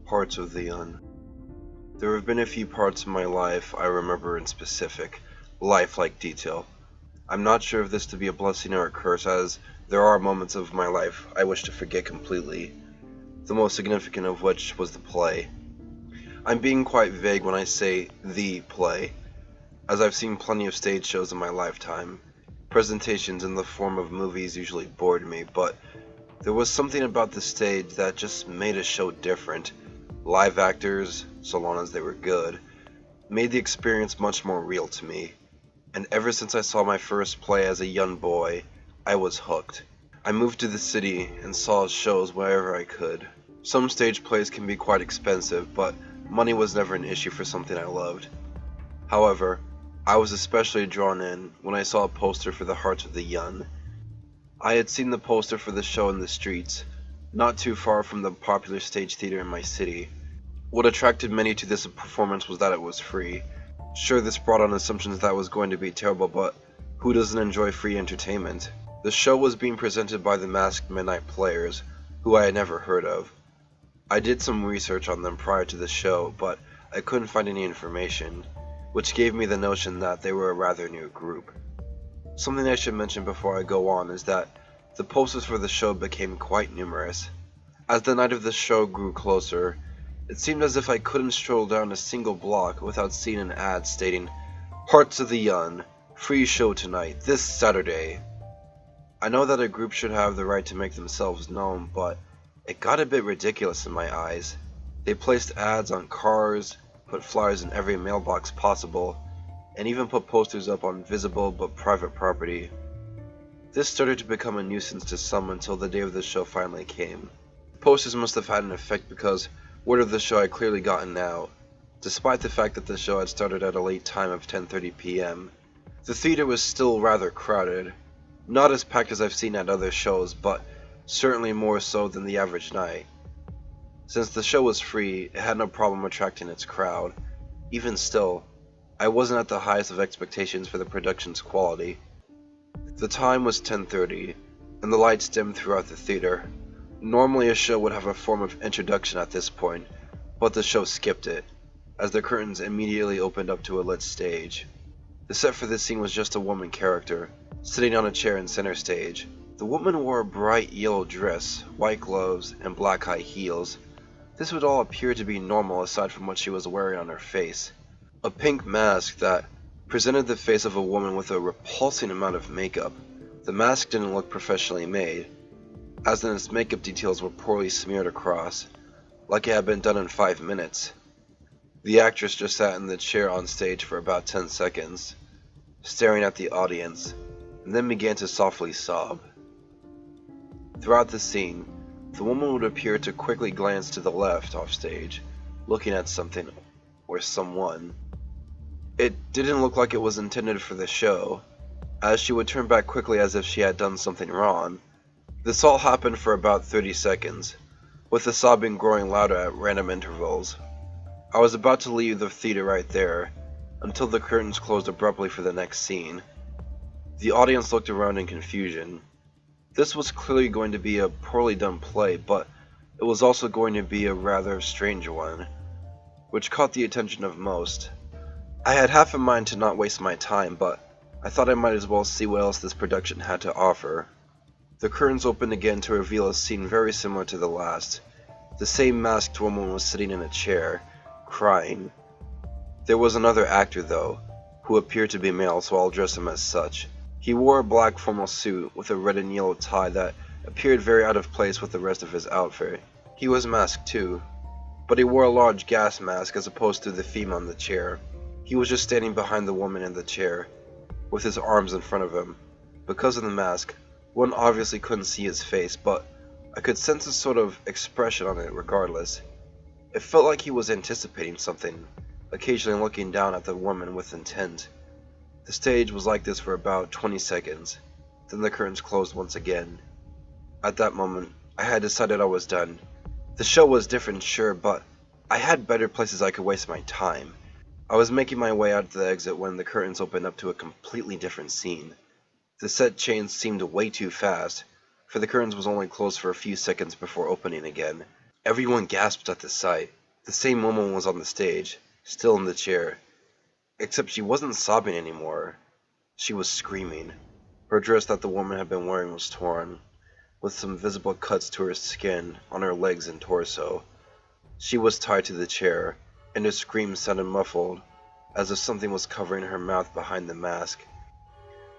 Parts of the Un. There have been a few parts of my life I remember in specific, lifelike detail. I'm not sure if this to be a blessing or a curse, as there are moments of my life I wish to forget completely, the most significant of which was the play. I'm being quite vague when I say the play, as I've seen plenty of stage shows in my lifetime. Presentations in the form of movies usually bored me, but there was something about the stage that just made a show different. Live actors, so long as they were good, made the experience much more real to me. And ever since I saw my first play as a young boy, I was hooked. I moved to the city and saw shows wherever I could. Some stage plays can be quite expensive, but money was never an issue for something I loved. However, I was especially drawn in when I saw a poster for The Hearts of the Young. I had seen the poster for the show in the streets, not too far from the popular stage theater in my city. What attracted many to this performance was that it was free. Sure, this brought on assumptions that it was going to be terrible, but who doesn't enjoy free entertainment? The show was being presented by the Masked Midnight Players, who I had never heard of. I did some research on them prior to the show, but I couldn't find any information, which gave me the notion that they were a rather new group. Something I should mention before I go on is that the posters for the show became quite numerous. As the night of the show grew closer, it seemed as if I couldn't stroll down a single block without seeing an ad stating, "Hearts of the Young, free show tonight, this Saturday." I know that a group should have the right to make themselves known, but it got a bit ridiculous in my eyes. They placed ads on cars, put flyers in every mailbox possible, and even put posters up on visible but private property. This started to become a nuisance to some until the day of the show finally came. The posters must have had an effect because word of the show had clearly gotten out, despite the fact that the show had started at a late time of 10:30 p.m. The theater was still rather crowded, not as packed as I've seen at other shows, but certainly more so than the average night. Since the show was free, it had no problem attracting its crowd. Even still, I wasn't at the highest of expectations for the production's quality. The time was 10:30, and the lights dimmed throughout the theater. Normally a show would have a form of introduction at this point, but the show skipped it, as the curtains immediately opened up to a lit stage. The set for this scene was just a woman character, sitting on a chair in center stage. The woman wore a bright yellow dress, white gloves, and black high heels. This would all appear to be normal aside from what she was wearing on her face. A pink mask that presented the face of a woman with a repulsing amount of makeup. The mask didn't look professionally made, as in its makeup details were poorly smeared across, like it had been done in 5 minutes. The actress just sat in the chair on stage for about 10 seconds, staring at the audience, and then began to softly sob. Throughout the scene, the woman would appear to quickly glance to the left off stage, looking at something or someone. It didn't look like it was intended for the show, as she would turn back quickly as if she had done something wrong. This all happened for about 30 seconds, with the sobbing growing louder at random intervals. I was about to leave the theater right there, until the curtains closed abruptly for the next scene. The audience looked around in confusion. This was clearly going to be a poorly done play, but it was also going to be a rather strange one, which caught the attention of most. I had half a mind to not waste my time, but I thought I might as well see what else this production had to offer. The curtains opened again to reveal a scene very similar to the last. The same masked woman was sitting in a chair, crying. There was another actor, though, who appeared to be male, so I'll address him as such. He wore a black formal suit with a red and yellow tie that appeared very out of place with the rest of his outfit. He was masked too, but he wore a large gas mask as opposed to the female in the chair. He was just standing behind the woman in the chair, with his arms in front of him. Because of the mask, one obviously couldn't see his face, but I could sense a sort of expression on it regardless. It felt like he was anticipating something, occasionally looking down at the woman with intent. The stage was like this for about 20 seconds, then the curtains closed once again. At that moment, I had decided I was done. The show was different, sure, but I had better places I could waste my time. I was making my way out to the exit when the curtains opened up to a completely different scene. The set change seemed way too fast, for the curtains was only closed for a few seconds before opening again. Everyone gasped at the sight. The same woman was on the stage, still in the chair, except she wasn't sobbing anymore. She was screaming. Her dress that the woman had been wearing was torn, with some visible cuts to her skin on her legs and torso. She was tied to the chair, and her screams sounded muffled, as if something was covering her mouth behind the mask.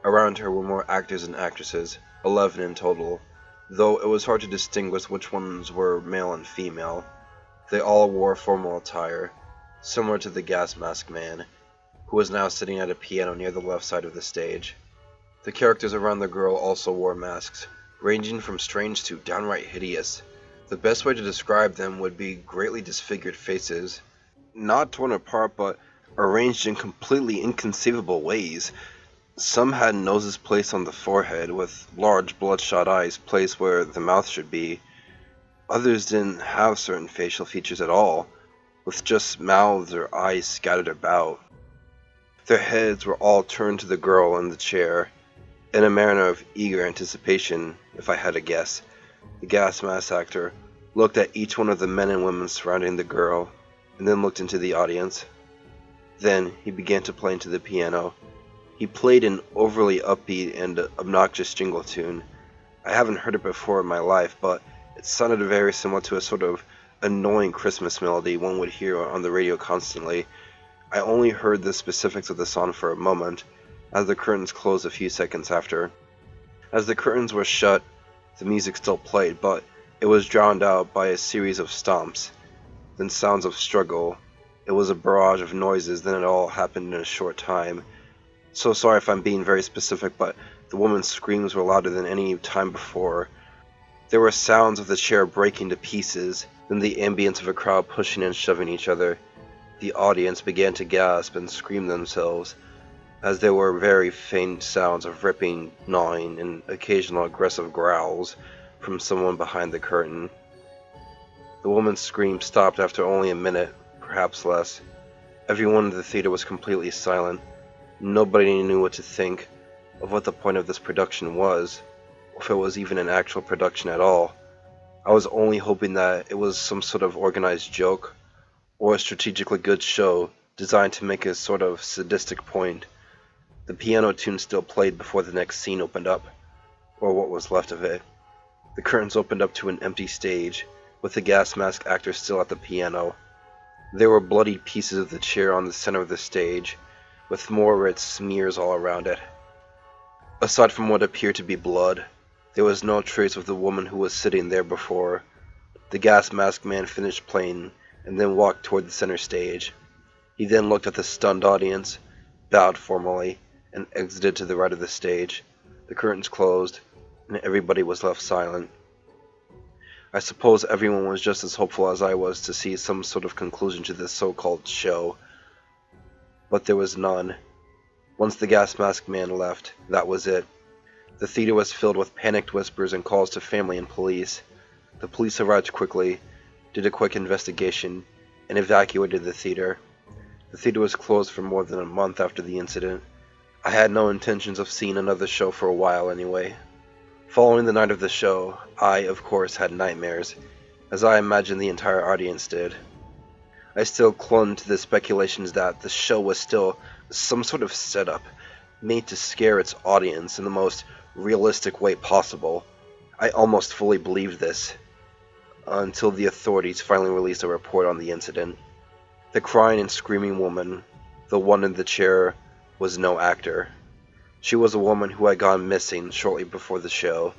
Around her were more actors and actresses, 11 in total, though it was hard to distinguish which ones were male and female. They all wore formal attire, similar to the gas mask man, who was now sitting at a piano near the left side of the stage. The characters around the girl also wore masks, ranging from strange to downright hideous. The best way to describe them would be greatly disfigured faces, not torn apart but arranged in completely inconceivable ways. Some had noses placed on the forehead, with large bloodshot eyes placed where the mouth should be. Others didn't have certain facial features at all, with just mouths or eyes scattered about. Their heads were all turned to the girl in the chair, in a manner of eager anticipation, if I had to guess. The gas mask actor looked at each one of the men and women surrounding the girl, and then looked into the audience. Then he began to play into the piano. He played an overly upbeat and obnoxious jingle tune. I haven't heard it before in my life, but it sounded very similar to a sort of annoying Christmas melody one would hear on the radio constantly. I only heard the specifics of the song for a moment, as the curtains closed a few seconds after. As the curtains were shut, the music still played, but it was drowned out by a series of stomps, then sounds of struggle. It was a barrage of noises, then it all happened in a short time. So sorry if I'm being very specific, but the woman's screams were louder than any time before. There were sounds of the chair breaking to pieces, then the ambience of a crowd pushing and shoving each other. The audience began to gasp and scream themselves, as there were very faint sounds of ripping, gnawing, and occasional aggressive growls from someone behind the curtain. The woman's scream stopped after only a minute, perhaps less. Everyone in the theater was completely silent. Nobody knew what to think of what the point of this production was, or if it was even an actual production at all. I was only hoping that it was some sort of organized joke, or a strategically good show designed to make a sort of sadistic point. The piano tune still played before the next scene opened up, or what was left of it. The curtains opened up to an empty stage, with the gas mask actor still at the piano. There were bloody pieces of the chair on the center of the stage, with more red smears all around it. Aside from what appeared to be blood, there was no trace of the woman who was sitting there before. The gas mask man finished playing, and then walked toward the center stage. He then looked at the stunned audience, bowed formally, and exited to the right of the stage. The curtains closed, and everybody was left silent. I suppose everyone was just as hopeful as I was to see some sort of conclusion to this so-called show. But there was none. Once the gas mask man left, that was it. The theater was filled with panicked whispers and calls to family and police. The police arrived quickly, did a quick investigation, and evacuated the theater. The theater was closed for more than a month after the incident. I had no intentions of seeing another show for a while anyway. Following the night of the show, I, of course, had nightmares, as I imagine the entire audience did. I still clung to the speculations that the show was still some sort of setup, made to scare its audience in the most realistic way possible. I almost fully believed this, until the authorities finally released a report on the incident. The crying and screaming woman, the one in the chair, was no actor. She was a woman who had gone missing shortly before the show.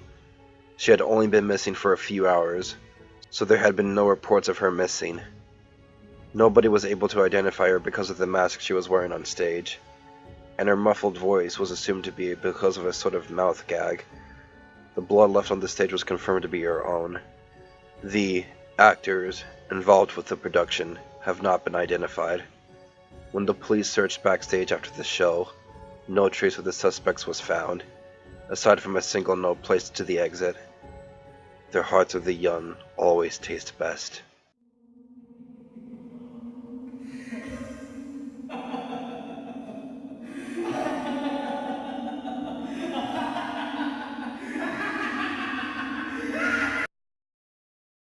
She had only been missing for a few hours, so there had been no reports of her missing. Nobody was able to identify her because of the mask she was wearing on stage, and her muffled voice was assumed to be because of a sort of mouth gag. The blood left on the stage was confirmed to be her own. The actors involved with the production have not been identified. When the police searched backstage after the show, no trace of the suspects was found, aside from a single note placed to the exit. Their hearts of the young always taste best.